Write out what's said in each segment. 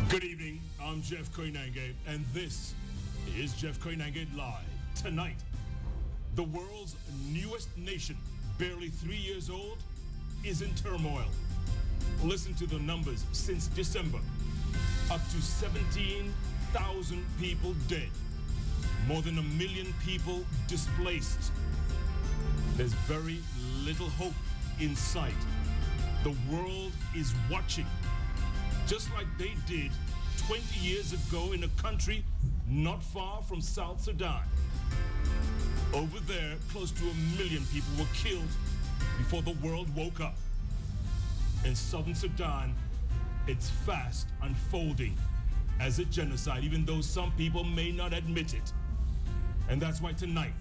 Good evening, I'm Jeff Koinange, and this is Jeff Koinange Live. Tonight, the world's newest nation, barely 3 years old, is in turmoil. Listen to the numbers since December. Up to 17,000 people dead. More than 1 million people displaced. There's very little hope in sight. The world is watching, just like they did 20 years ago in a country not far from South Sudan. Over there, close to 1 million people were killed before the world woke up. In Southern Sudan, it's fast unfolding as a genocide, even though some people may not admit it. And that's why tonight,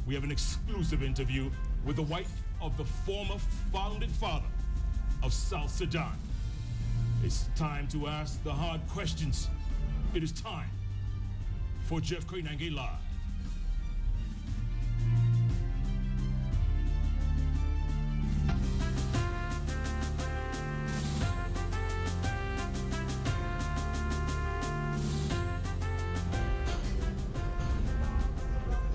we have an exclusive interview with the wife of the former founding father of South Sudan. It's time to ask the hard questions. It is time for Jeff Koinange Live.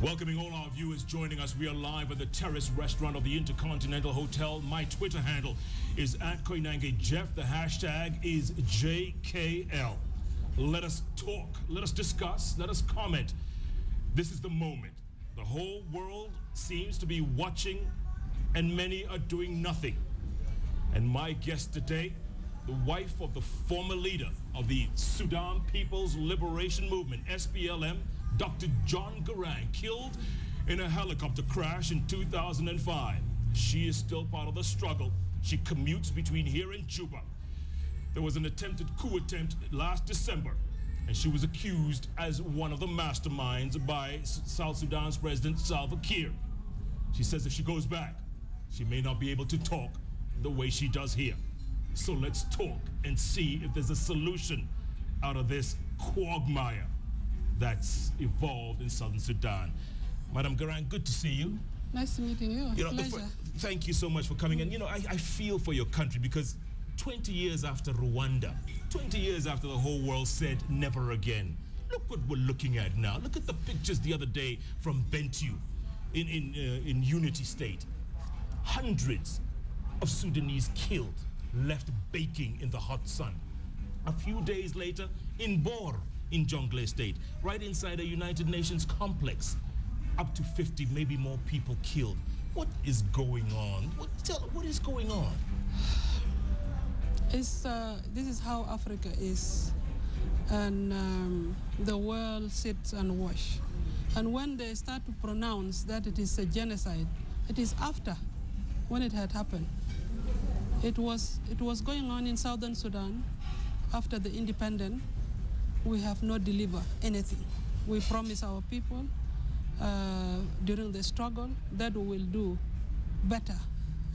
Welcoming all our viewers joining us. We are live at the Terrace Restaurant of the Intercontinental Hotel. My Twitter handle is @KoinangeJeff. The hashtag is JKL. Let us talk, let us discuss, let us comment. This is the moment. The whole world seems to be watching, and many are doing nothing. And my guest today, the wife of the former leader of the Sudan People's Liberation Movement, SPLM, Dr. John Garang, killed in a helicopter crash in 2005. She is still part of the struggle. She commutes between here and Juba. There was an attempted coup attempt last December, and she was accused as one of the masterminds by South Sudan's President Salva Kiir. She says if she goes back, she may not be able to talk the way she does here. So let's talk and see if there's a solution out of this quagmire that's evolved in Southern Sudan. Madam Garang, good to see you. Nice meeting you. Pleasure. Thank you so much for coming. And I feel for your country because 20 years after Rwanda, 20 years after the whole world said never again, look what we're looking at now. Look at the pictures the other day from Bentiu in Unity State. Hundreds of Sudanese killed, left baking in the hot sun. A few days later, in Bor, in Jonglei State, right inside a United Nations complex, up to 50, maybe more people killed. What is going on? What is going on? This is how Africa is, and the world sits and watch. And when they start to pronounce that it is a genocide, it is after, when it had happened. It was going on in Southern Sudan after the independence. We have not delivered anything. We promise our people during the struggle that we will do better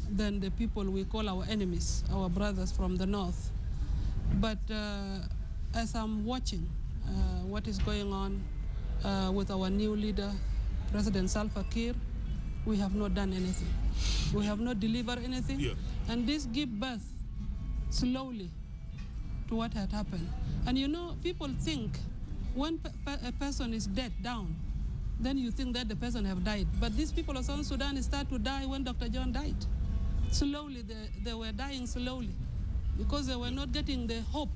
than the people we call our enemies, our brothers from the north. But as I'm watching what is going on with our new leader, President Salva Kiir, we have not done anything. We have not delivered anything. Yeah. And this gives birth slowly to what had happened. And people think when a person is dead down, then you think that the person have died. But these people of South Sudan start to die when Dr. John died. Slowly, they were dying slowly because they were not getting the hope,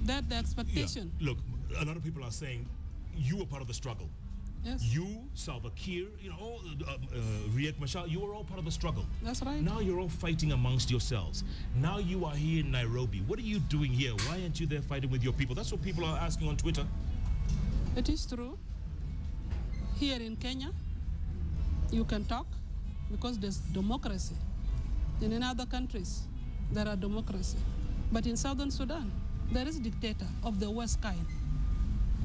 that the expectation. Yeah. Look, a lot of people are saying you were part of the struggle. Yes. You, Salva Kiir, Riek Machar, you were all part of the struggle. That's right. Now you're all fighting amongst yourselves. Now you are here in Nairobi. What are you doing here? Why aren't you there fighting with your people? That's what people are asking on Twitter. It is true. Here in Kenya, you can talk because there's democracy. And in other countries, there are democracy. But in Southern Sudan, there is a dictator of the worst kind.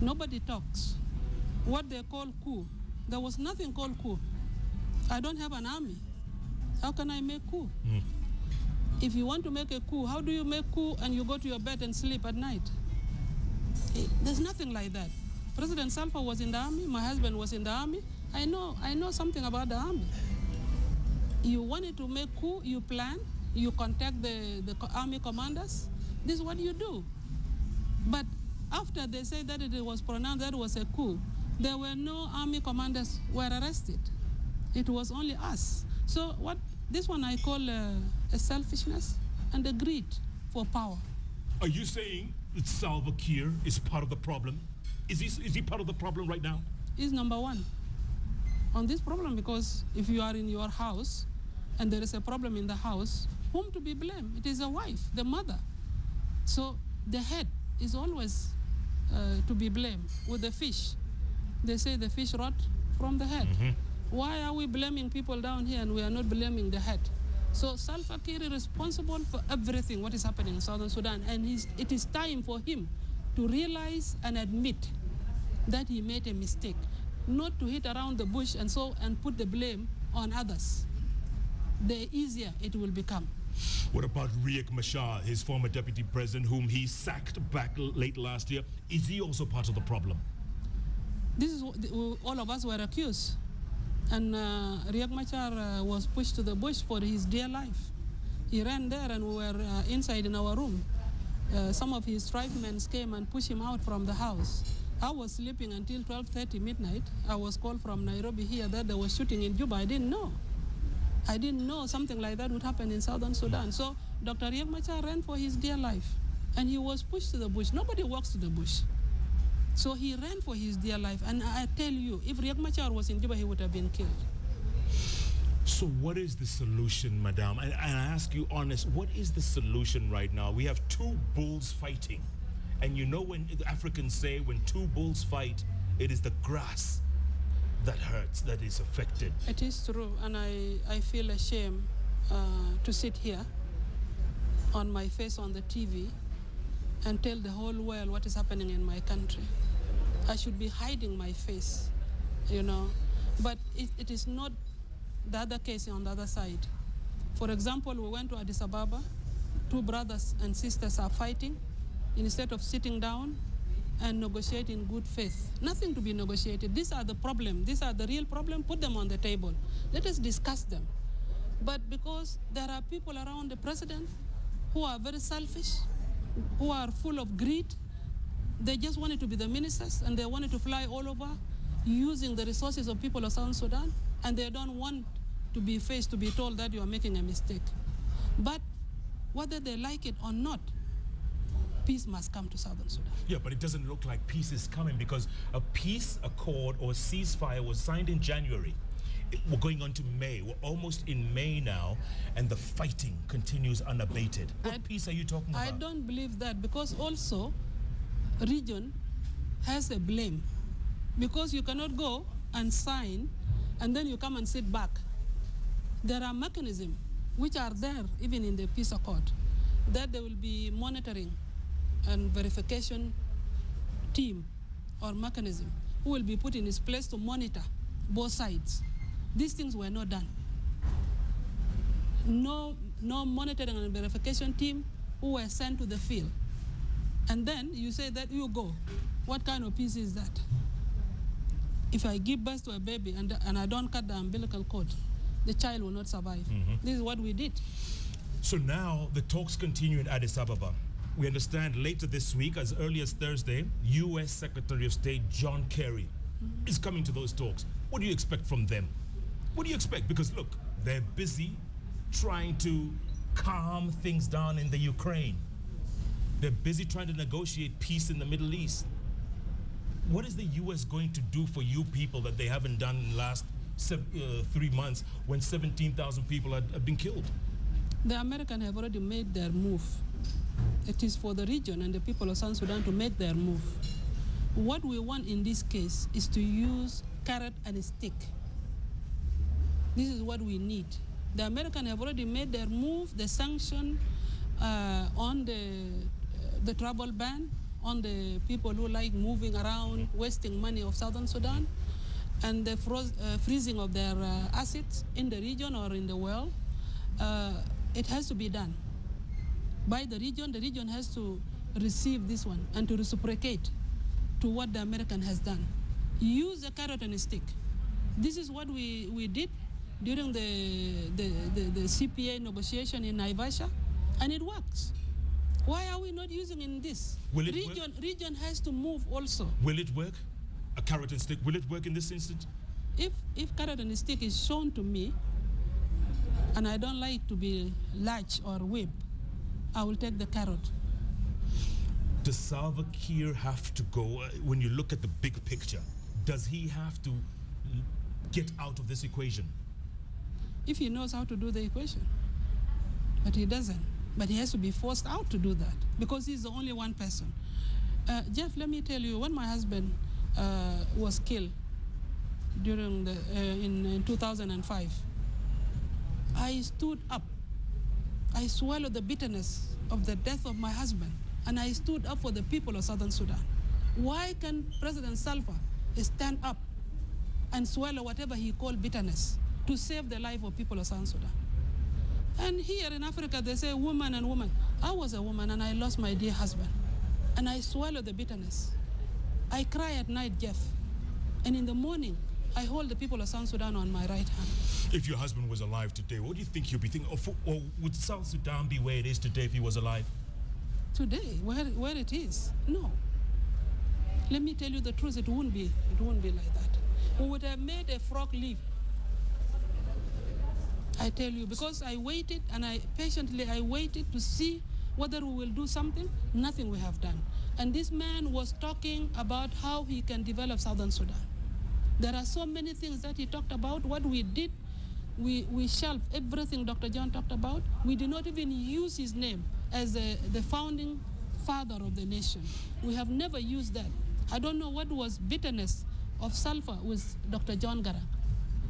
Nobody talks. What they call coup, there was nothing called coup. I don't have an army. How can I make coup? If you want to make a coup, how do you make coup and you go to your bed and sleep at night? There's nothing like that. President Salva was in the army. My husband was in the army. I know something about the army. You wanted to make coup, you plan, you contact the army commanders. This is what you do. But after they said that it was pronounced that was a coup, there were no army commanders were arrested. It was only us. So this one I call a selfishness and a greed for power. Are you saying that Salva Kiir is part of the problem? Is he part of the problem right now? He's number one on this problem, because if you are in your house and there is a problem in the house, whom to be blamed? It is the wife, the mother. So the head is always to be blamed. With the fish, they say the fish rot from the head. Why are we blaming people down here and we are not blaming the head? So Salva Kiir is responsible for everything what is happening in Southern Sudan, and it is time for him to realize and admit that he made a mistake, not to hit around the bush and put the blame on others. The easier it will become. What about Riek Machar, his former deputy president, whom he sacked back late last year? Is he also part of the problem? This is what all of us were accused. And Riek Machar was pushed to the bush for his dear life. He ran there and we were inside in our room. Some of his tribesmen came and pushed him out from the house. I was sleeping until 12:30 midnight. I was called from Nairobi here that they were shooting in Juba. I didn't know. I didn't know something like that would happen in Southern Sudan. So Dr. Riek Machar ran for his dear life, and he was pushed to the bush. Nobody walks to the bush. So he ran for his dear life. And I tell you, if Riek Machar was in Juba, he would have been killed. So what is the solution, madam? And I ask you honest, what is the solution right now? We have two bulls fighting. And you know when the Africans say when two bulls fight, it is the grass that hurts, that is affected. It is true, and I feel ashamed to sit here on my face on the TV and tell the whole world what is happening in my country. I should be hiding my face, you know. But it is not the other case on the other side. For example, we went to Addis Ababa. Two brothers and sisters are fighting. Instead of sitting down and negotiating in good faith. Nothing to be negotiated. These are the problem. These are the real problem. Put them on the table. Let us discuss them. But because there are people around the president who are very selfish, who are full of greed, they just wanted to be the ministers and they wanted to fly all over using the resources of people of South Sudan, and they don't want to be faced, to be told that you are making a mistake. But whether they like it or not, peace must come to Southern Sudan. Yeah, but it doesn't look like peace is coming, because a peace accord or ceasefire was signed in January. We're going on to May. We're almost in May now, and the fighting continues unabated. What peace are you talking about? I don't believe that, because also region has a blame. Because you cannot go and sign and then you come and sit back. There are mechanisms which are there even in the peace accord, that there will be monitoring and verification team or mechanism who will be put in its place to monitor both sides. These things were not done. No monitoring and verification team who were sent to the field. And then you say that you go. What kind of peace is that? If I give birth to a baby and I don't cut the umbilical cord, the child will not survive. This is what we did. So now the talks continue in Addis Ababa. We understand later this week, as early as Thursday, U.S. Secretary of State John Kerry is coming to those talks. What do you expect from them? What do you expect? Because look, they're busy trying to calm things down in the Ukraine. They're busy trying to negotiate peace in the Middle East. What is the U.S. going to do for you people that they haven't done in the last 3 months when 17,000 people have been killed? The Americans have already made their move. It is for the region and the people of South Sudan to make their move. What we want in this case is to use carrot and stick. This is what we need. The Americans have already made their move, the sanction on the travel ban, on the people who like moving around, wasting money of Southern Sudan, and the freezing of their assets in the region or in the world. It has to be done by the region. The region has to receive this one and to reciprocate to what the American has done. Use the carrot and stick. This is what we did during the CPA negotiation in Naivasha, and it works. Why are we not using in this? Will it work? Region has to move also. Will it work? A carrot and stick, will it work in this instance? If carrot and stick is shown to me, and I don't like to be latched or whipped, I will take the carrot. Does Salva Kiir have to go, when you look at the big picture, does he have to get out of this equation? If he knows how to do the equation. But he doesn't. But he has to be forced out to do that because he's the only one person. Jeff, let me tell you, when my husband was killed during in 2005, I stood up. I swallowed the bitterness of the death of my husband, and I stood up for the people of Southern Sudan. Why can President Salva stand up and swallow whatever he called bitterness to save the life of people of Southern Sudan? And here in Africa, they say woman and woman. I was a woman and I lost my dear husband. And I swallowed the bitterness. I cry at night, Jeff. And in the morning, I hold the people of South Sudan on my right hand. If your husband was alive today, what do you think he'd be thinking? Or would South Sudan be where it is today if he was alive? Today, where it is? No. Let me tell you the truth, it won't be like that. We would have made a frog leap. I tell you, because I waited and I waited to see whether we will do something. Nothing we have done. And this man was talking about how he can develop Southern Sudan. There are so many things that he talked about. What we did, we shelved everything Dr. John talked about. We did not even use his name as the founding father of the nation. We have never used that. I don't know what was bitterness of sulfur with Dr. John Garang.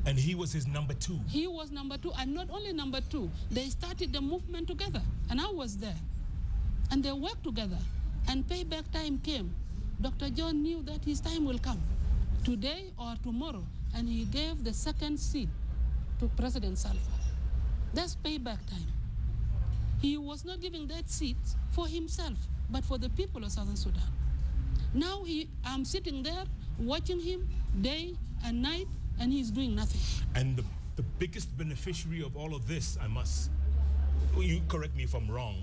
And he was his number two. He was number two, and not only number two, they started the movement together, and I was there. And they worked together, and payback time came. Dr. John knew that his time will come, today or tomorrow, and he gave the second seat to President Salva. That's payback time. He was not giving that seat for himself, but for the people of Southern Sudan. Now I'm sitting there watching him day and night, and he's doing nothing. And the biggest beneficiary of all of this, you correct me if I'm wrong,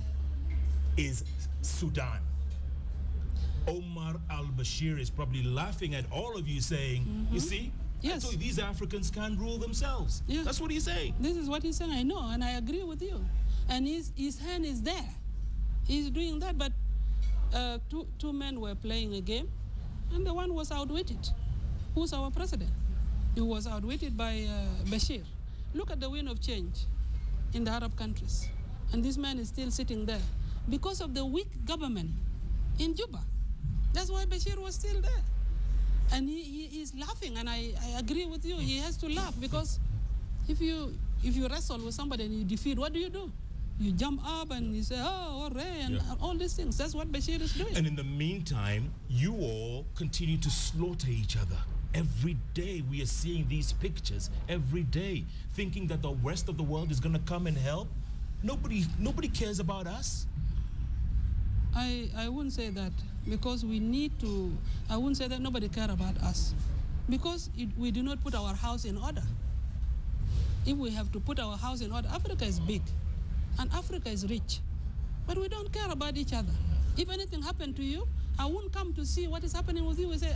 is Sudan. Omar al-Bashir is probably laughing at all of you saying, you see, yes, I told you, these Africans can't rule themselves. Yeah. That's what he's saying. This is what he's saying, I know, and I agree with you. And his hand is there. He's doing that, but two men were playing a game, and the one was outwitted. Who's our president? He was outwitted by Bashir. Look at the wind of change in the Arab countries. And this man is still sitting there because of the weak government in Juba. That's why Bashir was still there. And he's laughing, and I agree with you. He has to laugh because if you wrestle with somebody and you defeat, what do? You jump up and you say, oh, hooray, and all these things. That's what Bashir is doing. And in the meantime, you all continue to slaughter each other. Every day we are seeing these pictures, every day, thinking that the rest of the world is going to come and help. Nobody cares about us. I wouldn't say that, because we need to. I wouldn't say that nobody cares about us, because we do not put our house in order. If we have to put our house in order, Africa is big, and Africa is rich, but we don't care about each other. If anything happened to you, I won't come to see what is happening with you. We say,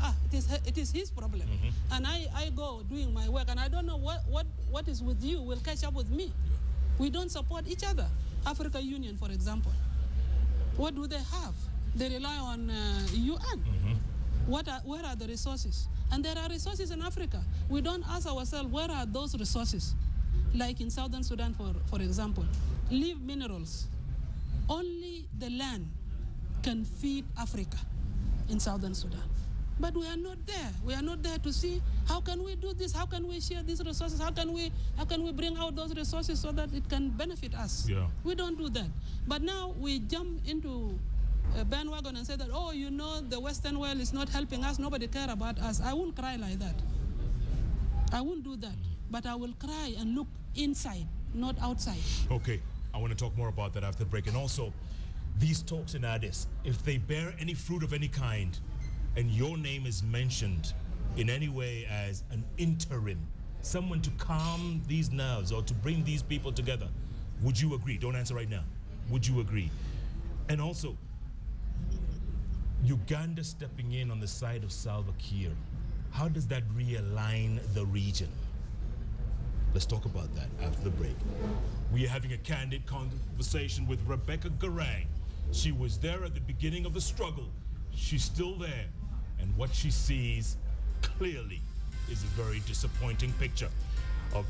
it is his problem. And I go doing my work, and I don't know what is with you will catch up with me. We don't support each other. Africa Union, for example. What do they have? They rely on UN. Where are the resources? And there are resources in Africa. We don't ask ourselves, where are those resources? Like in Southern Sudan, for example, leave minerals. Only the land can feed Africa in Southern Sudan. But we are not there. We are not there to see how can we do this, how can we share these resources, how can we bring out those resources so that it can benefit us. Yeah. We don't do that. But now we jump into a bandwagon and say that, oh, you know, the Western world is not helping us, nobody cares about us. I won't cry like that. I won't do that. But I will cry and look inside, not outside. Okay, I want to talk more about that after the break. And also, these talks in Addis, if they bear any fruit of any kind, and your name is mentioned in any way as an interim, someone to calm these nerves or to bring these people together, would you agree? Don't answer right now. Would you agree? And also, Uganda stepping in on the side of Salva Kiir, how does that realign the region? Let's talk about that after the break. We are having a candid conversation with Rebecca Garang. She was there at the beginning of the struggle. She's still there. And what she sees clearly is a very disappointing picture of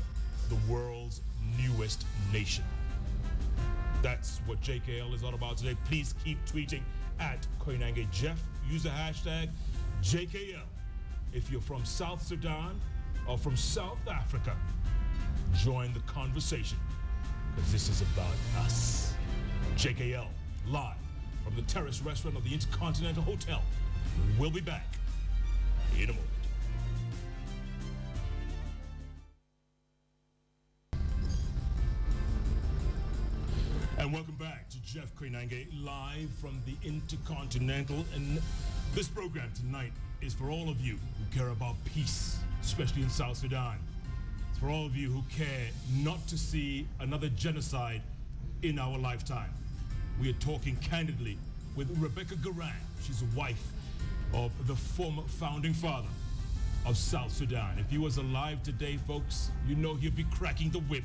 the world's newest nation. That's what JKL is all about today. Please keep tweeting at Koinange Jeff. Use the hashtag JKL. If you're from South Sudan or from South Africa, join the conversation, because this is about us. JKL, live from the terrace restaurant of the Intercontinental Hotel. We'll be back in a moment. And welcome back to Jeff Koinange, live from the Intercontinental. And this program tonight is for all of you who care about peace, especially in South Sudan. It's for all of you who care not to see another genocide in our lifetime. We are talking candidly with Rebecca Garang. She's a wife of the former founding father of South Sudan. If he was alive today, folks, you know he'd be cracking the whip,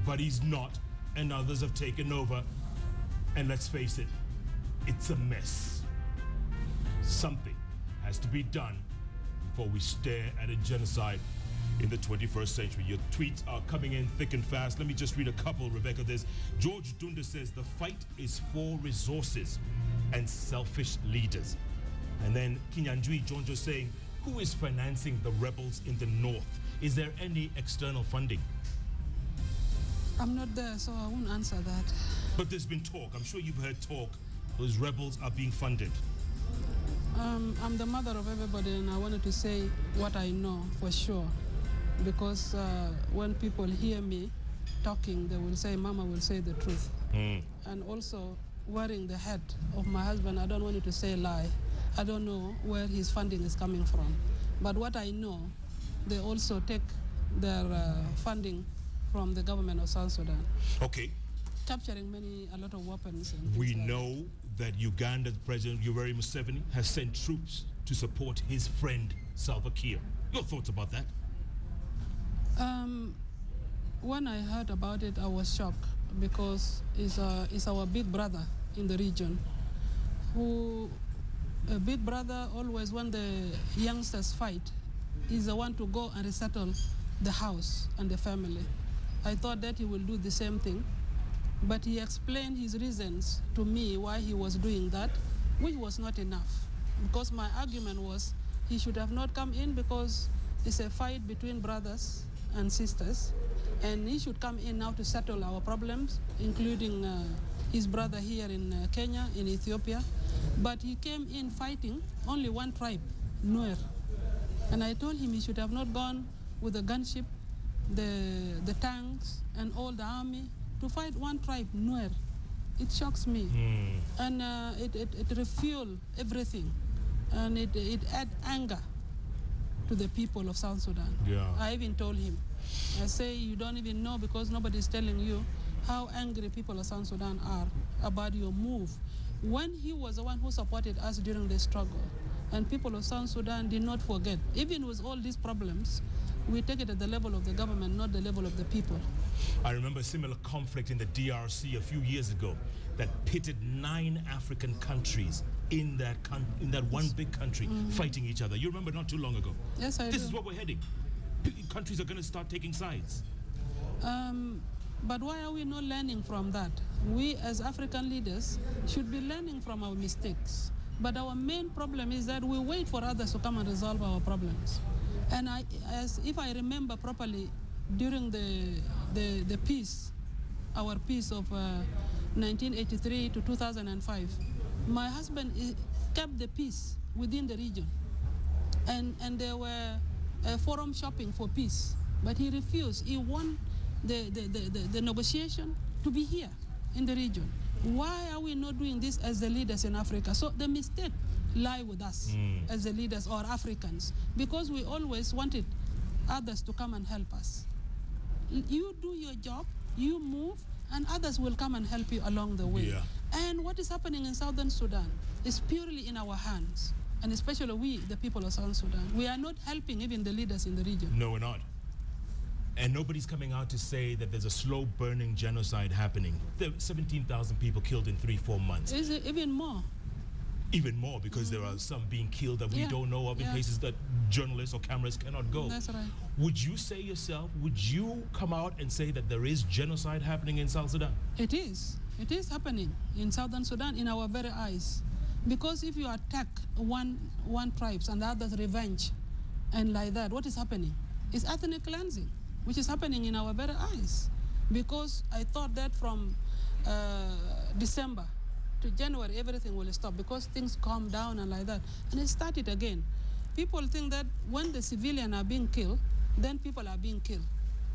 but he's not. And others have taken over. And let's face it, it's a mess. Something has to be done before we stare at a genocide in the 21st century. Your tweets are coming in thick and fast. Let me just read a couple, Rebecca. There's George Dunda says, the fight is for resources and selfish leaders. And then Kinyanjui Jonjo saying, who is financing the rebels in the north? Is there any external funding? I'm not there, so I won't answer that. But there's been talk. I'm sure you've heard talk. Those rebels are being funded. I'm the mother of everybody, and I wanted to say what I know for sure. Because when people hear me talking, they will say, Mama will say the truth. And also, wearing the head of my husband, I don't want you to say lie. I don't know where his funding is coming from. But what I know, they also take their funding from the government of South Sudan. Okay. Capturing a lot of weapons. We know that Uganda's President Yoweri Museveni has sent troops to support his friend Salva Kiir. Your thoughts about that? When I heard about it, I was shocked, because it's our big brother in the region. A big brother always, when the youngsters fight, is the one to go and resettle the house and the family. I thought that he will do the same thing, but he explained his reasons to me why he was doing that, which was not enough. Because my argument was he should have not come in, because it's a fight between brothers and sisters, and he should come in now to settle our problems, including his brother here in Kenya, in Ethiopia. But he came in fighting only one tribe, Nuer. And I told him he should have not gone with the gunship, the tanks, and all the army to fight one tribe, Nuer. It shocks me. And it refueled everything. And it add anger to the people of South Sudan. Yeah. I even told him, I say, you don't even know, because nobody's telling you how angry people of South Sudan are about your move. When he was the one who supported us during the struggle, and people of South Sudan did not forget, even with all these problems, we take it at the level of the government, not the level of the people. I remember a similar conflict in the DRC a few years ago that pitted 9 African countries in that one big country fighting each other. You remember not too long ago? Yes, I do. This is what we're heading. Countries are going to start taking sides. But why are we not learning from that? We as African leaders should be learning from our mistakes. But our main problem is that we wait for others to come and resolve our problems. And if I remember properly, during the peace, our peace of 1983 to 2005, my husband kept the peace within the region. And there were forum shopping for peace, but he refused. He won the negotiation to be here in the region. Why are we not doing this as the leaders in Africa? So the mistake lie with us as the leaders or Africans, because we always wanted others to come and help us. You do your job, you move, and others will come and help you along the way. Yeah. And what is happening in Southern Sudan is purely in our hands, and especially we, the people of South Sudan. We are not helping even the leaders in the region. No, we're not. And nobody's coming out to say that there's a slow-burning genocide happening. There are 17,000 people killed in 3-4 months. Is it even more? Even more, because there are some being killed that we don't know of in places that journalists or cameras cannot go. That's right. Would you say yourself, would you come out and say that there is genocide happening in South Sudan? It is. It is happening in Southern Sudan in our very eyes. Because if you attack one tribes and the others revenge, and like that, what is happening? It's ethnic cleansing, which is happening in our very eyes. Because I thought that from December to January, everything will stop because things calm down and like that. And it started again. People think that when the civilians are being killed, then people are being killed.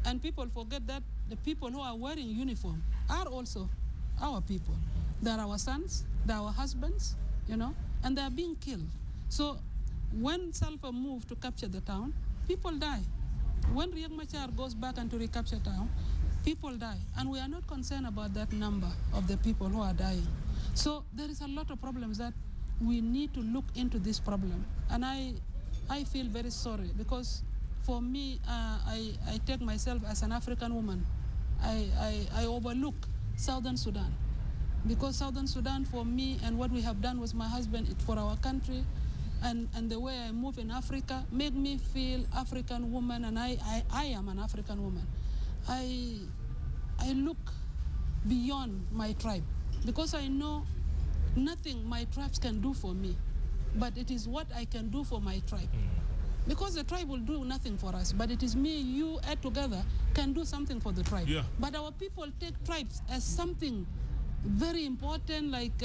And people forget that the people who are wearing uniform are also our people. They're our sons, they're our husbands, you know, and they're being killed. So when Salva moved to capture the town, people die. When Riek Machar goes back and to recapture town, people die. And we are not concerned about that number of the people who are dying. So there is a lot of problems that we need to look into this problem. And I feel very sorry because for me, I take myself as an African woman. I overlook Southern Sudan because Southern Sudan for me and what we have done with my husband for our country and the way I move in Africa make me feel African woman, and I am an African woman. I look beyond my tribe because I know nothing my tribes can do for me, but it is what I can do for my tribe. Because the tribe will do nothing for us, but it is me, you, add together, can do something for the tribe. Yeah. But our people take tribes as something very important, like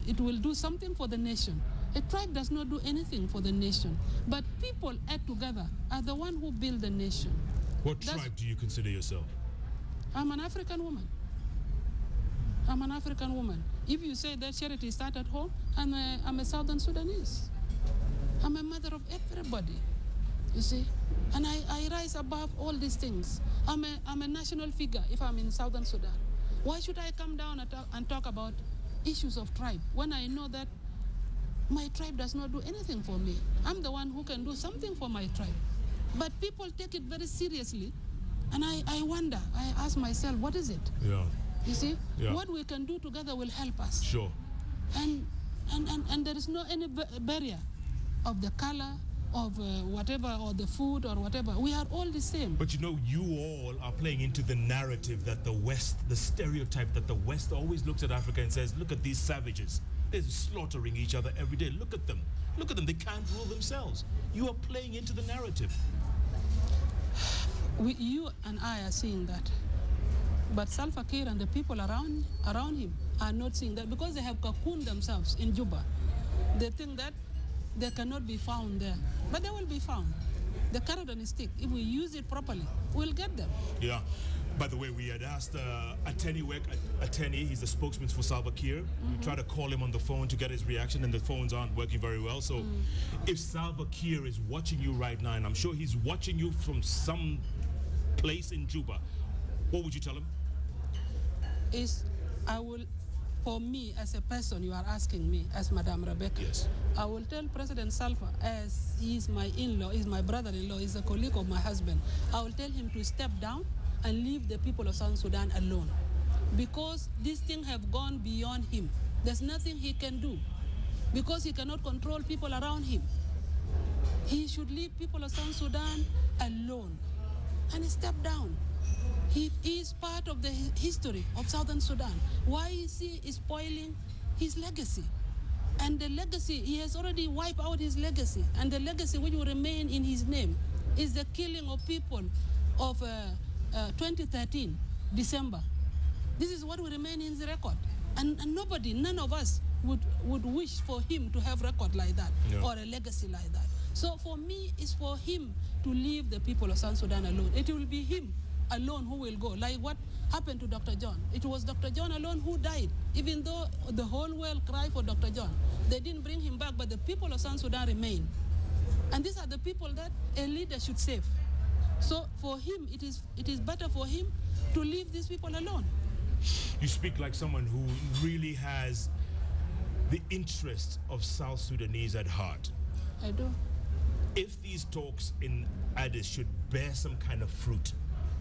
it will do something for the nation. A tribe does not do anything for the nation, but people add together are the one who build the nation. What tribe do you consider yourself? I'm an African woman. I'm an African woman. If you say that charity starts at home, I'm a Southern Sudanese. I'm a mother of everybody, you see? And I rise above all these things. I'm a national figure if I'm in Southern Sudan. Why should I come down and talk about issues of tribe when I know that my tribe does not do anything for me? I'm the one who can do something for my tribe. But people take it very seriously, and I wonder, I ask myself, what is it? Yeah. You see? Yeah. What we can do together will help us. Sure. And there is no any barrier of the color, of whatever, or the food, or whatever. We are all the same. But you know, you all are playing into the narrative that the West, the stereotype that the West always looks at Africa and says, look at these savages. They're slaughtering each other every day. Look at them. Look at them. They can't rule themselves. You are playing into the narrative. You and I are seeing that. But Salva Kiir and the people around him are not seeing that because they have cocooned themselves in Juba. They think that they cannot be found there. But they will be found. The carrot and the stick, if we use it properly, we'll get them. Yeah. By the way, we had asked Ateni, he's the spokesman for Salva Kiir. We tried to call him on the phone to get his reaction, and the phones aren't working very well. So if Salva Kiir is watching you right now, and I'm sure he's watching you from some place in Juba, what would you tell him? For me, as a person, you are asking me, as Madame Rebecca, yes. I will tell President Salva, as he's my in-law, he's my brother-in-law, he's a colleague of my husband, I will tell him to step down and leave the people of South Sudan alone. Because these things have gone beyond him. There's nothing he can do. Because he cannot control people around him. He should leave people of South Sudan alone and step down. He is part of the history of Southern Sudan. Why is he spoiling his legacy? And the legacy, he has already wiped out his legacy. And the legacy which will remain in his name is the killing of people of 2013, December. This is what will remain in the record. And nobody, none of us would wish for him to have record like that, or a legacy like that. So for me, it's for him to leave the people of South Sudan alone. It will be him alone who will go, like what happened to Dr. John. It was Dr. John alone who died, even though the whole world cried for Dr. John. They didn't bring him back, but the people of South Sudan remain. And these are the people that a leader should save. So for him, it is better for him to leave these people alone. You speak like someone who really has the interests of South Sudanese at heart. I do. If these talks in Addis should bear some kind of fruit,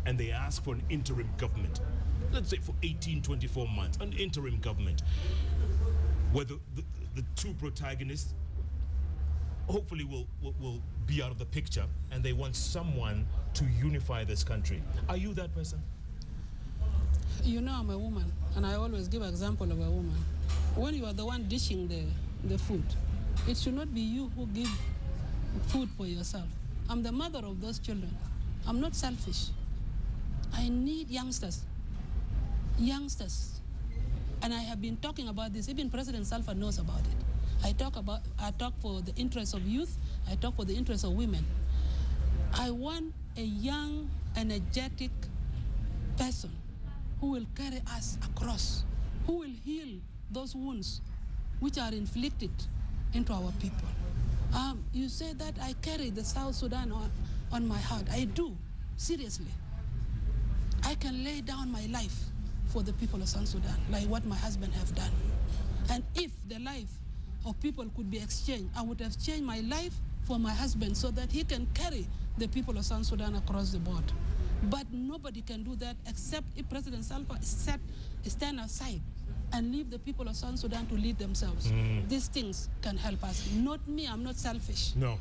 and they ask for an interim government, let's say for 18, 24 months, an interim government, where the two protagonists hopefully will be out of the picture, and they want someone to unify this country. Are you that person? You know I'm a woman, and I always give an example of a woman. When you are the one dishing the food, it should not be you who give food for yourself. I'm the mother of those children. I'm not selfish. I need youngsters. Youngsters. And I have been talking about this. Even President Salva knows about it. I talk for the interests of youth. I talk for the interests of women. I want a young, energetic person who will carry us across, who will heal those wounds which are inflicted into our people. You say that I carry the South Sudan on my heart. I do, seriously. I can lay down my life for the people of South Sudan, like what my husband have done. And if the life of people could be exchanged, I would have changed my life for my husband so that he can carry the people of South Sudan across the board. But nobody can do that except if President Salva stand aside and leave the people of South Sudan to lead themselves. These things can help us. Not me, I'm not selfish. No.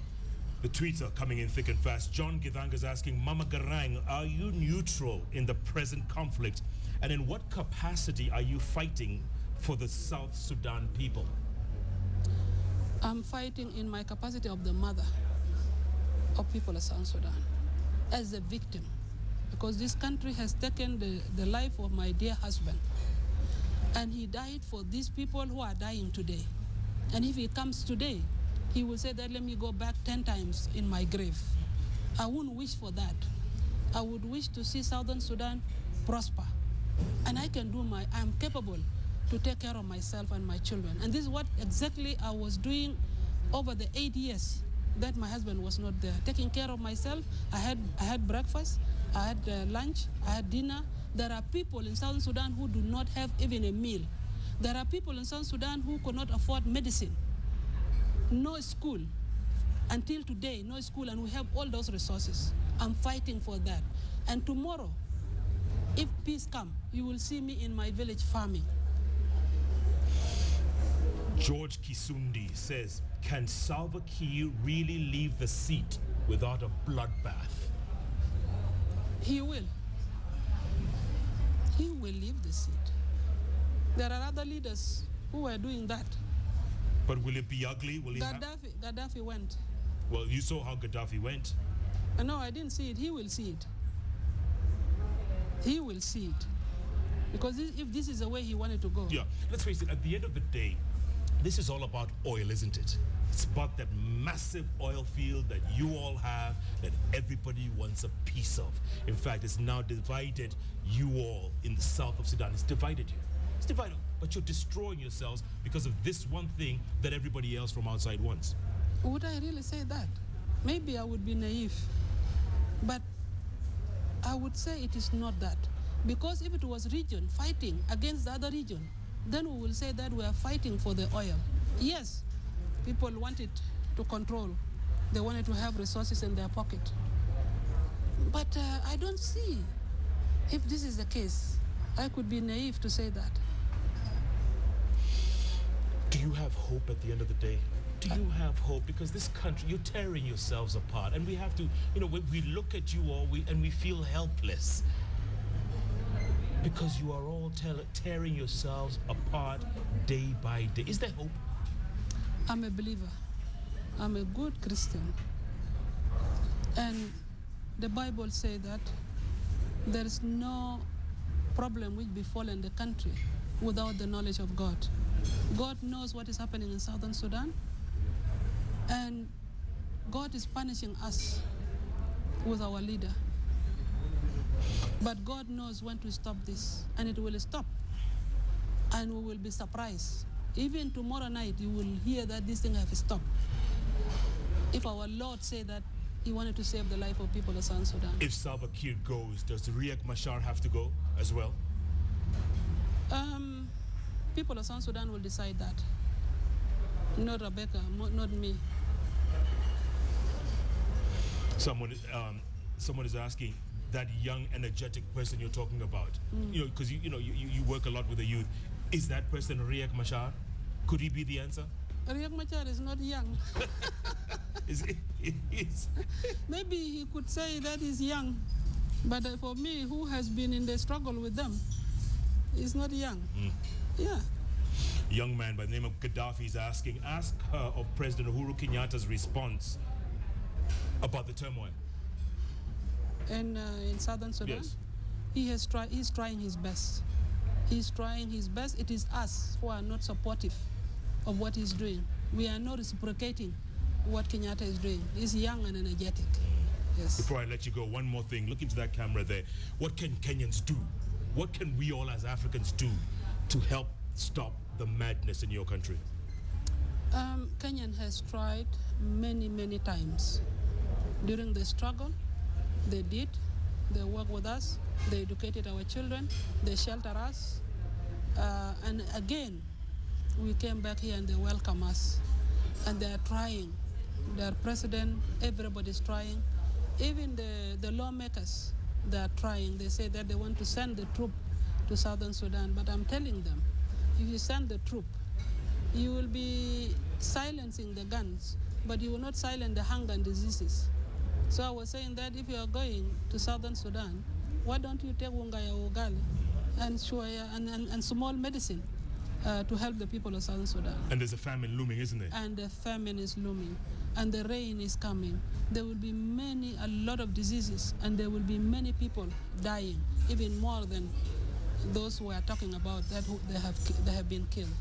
The tweets are coming in thick and fast. John Githang is asking, Mama Garang, are you neutral in the present conflict? And in what capacity are you fighting for the South Sudan people? I'm fighting in my capacity of the mother of people of South Sudan, as a victim, because this country has taken the life of my dear husband. And he died for these people who are dying today. And if he comes today, he will say that let me go back 10 times in my grave. I wouldn't wish for that. I would wish to see Southern Sudan prosper. And I'm capable to take care of myself and my children. And this is what exactly I was doing over the 8 years that my husband was not there. Taking care of myself. I had breakfast, I had lunch, I had dinner. There are people in Southern Sudan who do not have even a meal. There are people in South Sudan who could not afford medicine. No school. Until today, no school, and we have all those resources. I'm fighting for that. And tomorrow, if peace comes, you will see me in my village farming. George Kisundi says, can Salva Kiir really leave the seat without a bloodbath? He will. He will leave the seat. There are other leaders who are doing that. But will it be ugly? Will Gaddafi went. Well, you saw how Gaddafi went. No, I didn't see it. He will see it. He will see it. Because if this is the way he wanted to go. Yeah, let's face it, at the end of the day, this is all about oil, isn't it? It's about that massive oil field that you all have, that everybody wants a piece of. In fact, it's now divided you all in the south of Sudan. It's divided you. It's divided. But you're destroying yourselves because of this one thing that everybody else from outside wants. Would I really say that? Maybe I would be naive. But I would say it is not that. Because if it was region fighting against the other region, then we will say that we are fighting for the oil. Yes, people wanted to control. They wanted to have resources in their pocket. But I don't see if this is the case. I could be naive to say that. Do you have hope at the end of the day? Do you have hope? Because this country, you're tearing yourselves apart. And we have to, when we look at you all and we feel helpless. Because you are all tearing yourselves apart day by day. Is there hope? I'm a believer. I'm a good Christian. And the Bible says that there is no problem which befallen the country without the knowledge of God. God knows what is happening in Southern Sudan. And God is punishing us with our leader. But God knows when to stop this, and it will stop. And we will be surprised. Even tomorrow night, you will hear that this thing has stopped. If our Lord said that he wanted to save the life of people of South Sudan. If Salva Kiir goes, does Riek Machar have to go as well? People of South Sudan will decide that. Not Rebecca, not me. Someone is asking, that young, energetic person you're talking about, because you work a lot with the youth. Is that person Riek Machar? Could he be the answer? Riek Machar is not young. Maybe he could say that he's young, but for me, who has been in the struggle with them, he's not young. Yeah. Young man by the name of Gaddafi is asking, ask her of President Uhuru Kenyatta's response about the turmoil. And in Southern Sudan, yes. He's trying his best. He's trying his best. It is us who are not supportive of what he's doing. We are not reciprocating what Kenyatta is doing. He's young and energetic. Yes. Before I let you go, one more thing. Look into that camera there. What can Kenyans do? What can we all as Africans do to help stop the madness in your country? Kenyan has tried many, many times. During the struggle, they did. They worked with us. They educated our children. They sheltered us. And again, we came back here and they welcome us. And they are trying. Their president, everybody's trying. Even the lawmakers, they are trying. They say that they want to send the troop to Southern Sudan. But I'm telling them, if you send the troop, you will be silencing the guns, but you will not silence the hunger and diseases. So I was saying that if you are going to Southern Sudan, why don't you take wungaya ugali and shoya and small medicine to help the people of Southern Sudan? And there's a famine looming, isn't there? And the famine is looming, and the rain is coming. There will be a lot of diseases, and there will be many people dying, even more than those who are talking about that they have been killed.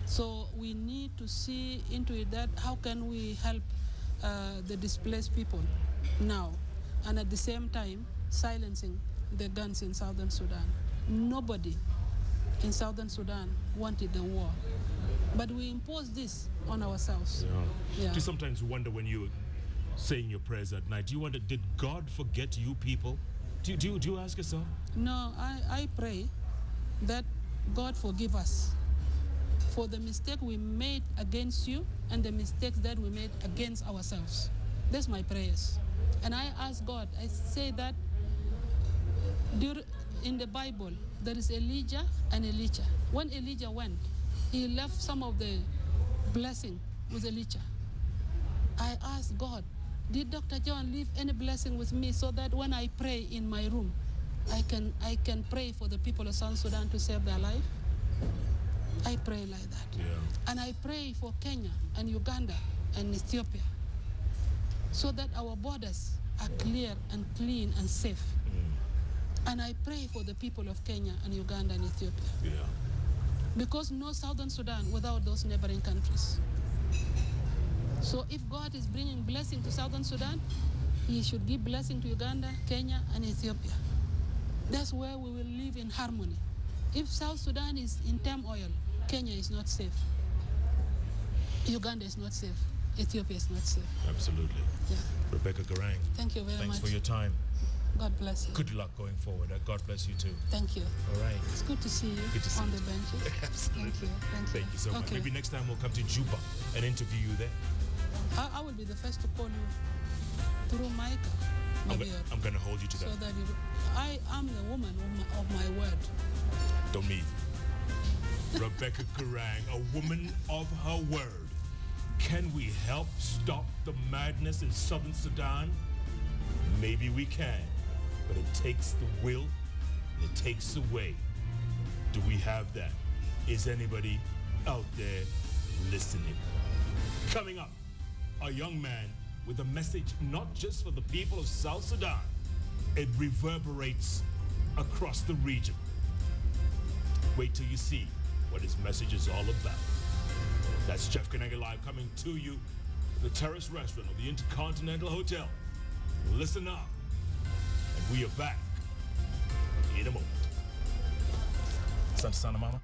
So we need to see into it that how can we help the displaced people now, and at the same time silencing the guns in Southern Sudan. Nobody in Southern Sudan wanted the war, but we imposed this on ourselves. Yeah. Do you sometimes wonder when you're saying your prayers at night, do you wonder, did God forget you people? Do you ask yourself? No, I pray that God forgive us for the mistake we made against you and the mistakes that we made against ourselves. That's my prayers. And I ask God, I say that in the Bible, there is Elijah and Elisha. When Elijah went, he left some of the blessing with Elisha. I asked God, did Dr. John leave any blessing with me so that when I pray in my room, I can pray for the people of South Sudan to save their life? I pray like that. Yeah. And I pray for Kenya and Uganda and Ethiopia so that our borders are clear and clean and safe. And I pray for the people of Kenya and Uganda and Ethiopia. Yeah. Because no Southern Sudan without those neighboring countries. So if God is bringing blessing to Southern Sudan, he should give blessing to Uganda, Kenya, and Ethiopia. That's where we will live in harmony. If South Sudan is in turmoil, Kenya is not safe. Uganda is not safe. Ethiopia is not safe. Absolutely. Yeah. Rebecca Garang. Thank you very much. Thanks for your time. God bless you. Good luck going forward. God bless you too. Thank you. All right. It's good to see you on the benches. Absolutely. Thank you. Thank you so much. Maybe next time we'll come to Juba and interview you there. I will be the first to call you through Micah. I'm going to hold you to that. So that I am the woman of my word. Don't me. Rebecca Garang, a woman of her word. Can we help stop the madness in Southern Sudan? Maybe we can, but it takes the will and it takes the way. Do we have that? Is anybody out there listening? Coming up, a young man with a message not just for the people of South Sudan. It reverberates across the region. Wait till you see what his message is all about. That's Jeff Koinange Live coming to you from the Terrace Restaurant of the Intercontinental Hotel. Listen up, and we are back in a moment. Santa Sana, Mama.